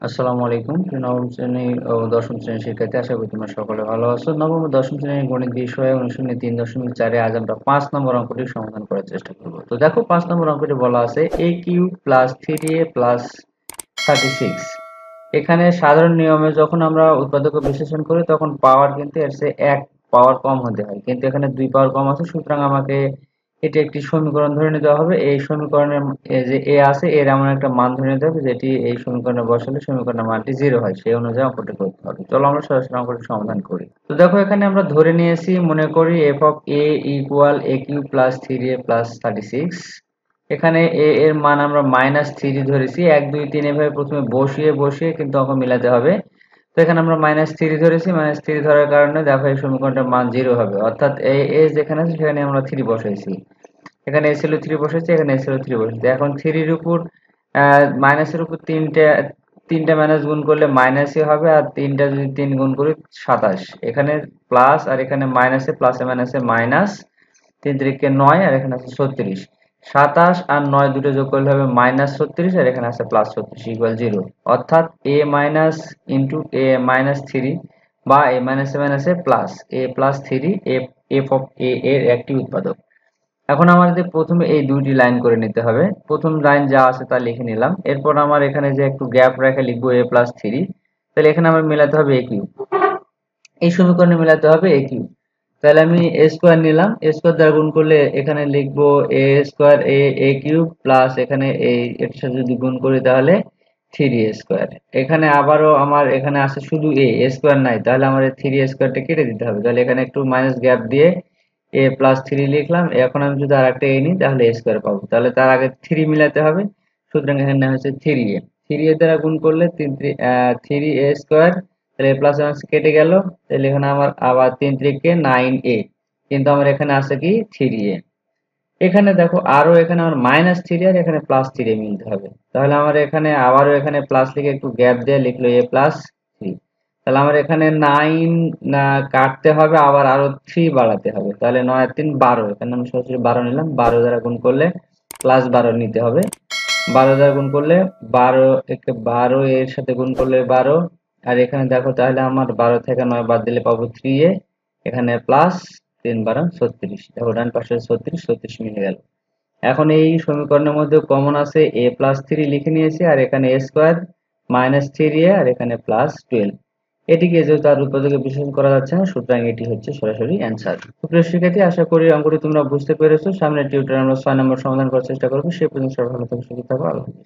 আসসালামু আলাইকুম। নবম শ্রেণী ও দশম শ্রেণীর শিক্ষার্থী, আশা করি তোমরা সকলে ভালো আছো। নবম ও দশম শ্রেণীর গণিত বিষয়ে অনুশীলনী 3.4 আজ আমরা 5 নম্বর অঙ্কটি সমাধান করার চেষ্টা করব। তো দেখো 5 নম্বর অঙ্কটি বলা আছে a cube plus 3a plus 36। এখানে সাধারণ নিয়মে যখন আমরা উৎপাদক বিশ্লেষণ করি তখন পাওয়ার কিন্তু এর চেয়ে 1 পাওয়ার কম হতে হয়, কিন্তু এখানে 2 পাওয়ার কম আছে, সুতরাং আমাকে এটি একটি সমীকরণ ধরে নিতে হবে। এই সমীকরণের যে এ আছে এর এমন একটা মান ধরে নিতে হবে যেটি এই সমীকরণে বসালে সমীকরণের মানটি 0 হয়, সেই অনুযায়ী অঙ্কটি করতে হবে। চলো আমরা সরাসরি অঙ্কটি সমাধান করি। তো দেখো এখানে আমরা ধরে নিয়েছি, মনে করি F of A equal A Q plus 3a plus 36। এখানে এ এর মান আমরা -3 ধরেছি। 1 2 3 এভাবে প্রথমে বসিয়ে বসিয়ে কিন্তু অঙ্ক মিলাতে হবে। তো এখানে আমরা -3 ধরেছি, -3 ধরার কারণে দেখো এই সমীকরণটার মান 0 হবে, অর্থাৎ এ যেখানে আছে সেখানে আমরা 3 বসাইছি। এখানে এ ছিল 3 বসেছে, এখানে এ ছিল 3 বসেছে। এখন 3 এর উপর মাইনাসের উপর তিনটা মাইনাস গুণ করলে মাইনাসই হবে, আর তিনটা যদি 3 গুণ করি 27। এখানে প্লাস আর এখানে মাইনাসে প্লাসে মাইনাসে মাইনাস, 3 3 9 আর এখানে আছে 36। 27 আর 9 দুটো যোগ করলে হবে -36 আর এখানে আছে +36 ইকুয়াল 0। অর্থাৎ a minus into a minus 3 বা a মাইনাসে মাইনাসে plus a plus 3 F of a এর একটি উৎপাদক। এখন আমাদের প্রথমে এই দুইটি লাইন করে নিতে হবে। প্রথম লাইন যা আছে তা লিখে নিলাম। এরপর আমার এখানে যে একটু গ্যাপ রেখে লিখবো a প্লাস 3। তাহলে এখানে আমার মেলাতে হবে a কিউব। এই সমীকরণে মেলাতে হবে a কিউব। তাহলে আমি a স্কয়ার নিলাম, a স্কয়ার দ্বারা গুণ করলে এখানে লিখবো a square a cube plus এখানে এটার সাথে যদি গুণ করি তাহলে 3a স্কয়ার। এখানে আবারও আমার এখানে আছে শুধু a স্কয়ার নাই, তাহলে আমার এই 3a স্কয়ারটা কেটে দিতে হবে। তাহলে এখানে একটু মাইনাস গ্যাপ দিয়ে a প্লাস 3 লিখলাম। এখন আমি যদি আরেকটা a নিই তাহলে a স্কয়ার পাবো। তাহলে তার আগে 3 মিলাতে হবে, সুতরাং এখানে হচ্ছে 3a। 3a দ্বারা গুণ করলে 3a স্কয়ার, তাহলে a প্লাস মাইনাস কেটে গেল। তাহলে এখানে আমার আবার 3 3 9a, কিন্তু আমার এখানে আছে কি 3a। এখানে দেখো আরো এখানে আমার -3 আর এখানে +3 মিলতে হবে। তাহলে আমার এখানে আবারও এখানে প্লাস লিখে একটু গ্যাপ দিয়ে লিখলো a প্লাস 3। তাহলে আমার এখানে 9 না কাটতে হবে, আবার আরো 3 বাড়াতে হবে। তাহলে 9 আর 3 12, এখানে আমি সরাসরি 12 নিলাম। 12 দ্বারা গুণ করলে +12 নিতে হবে। 12 দ্বারা গুণ করলে 12 একে 12 এর সাথে গুণ করলে 12। আর এখানে দেখো তাহলে আমার 12 থেকে 9 বাদ দিলে পাবো 3a। এখানে প্লাস 3 12 36। দেখো ডান পাশে 36 36 মিলে গেল। এখন এই সমীকরণের মধ্যে কমন আছে a প্লাস 3 লিখে নিয়েছি, আর এখানে a স্কয়ার -3a আর এখানে +12। এটিকে যেহেতু তার উৎপাদকে বিশ্লেষণ করা যাচ্ছে না, সুতরাং এটি হচ্ছে সরাসরি অ্যান্সার। প্রিয় শিক্ষার্থী, আশা করি অঙ্কটি তোমরা বুঝতে পেরেছো। সামনের টিউটোরিয়ালে আমরা 6 নম্বর সমাধান করার চেষ্টা করবো। সে পর্যন্ত সবাই ভালো থাকো, সুস্থ থাকো, আল্লাহ হাফেজ।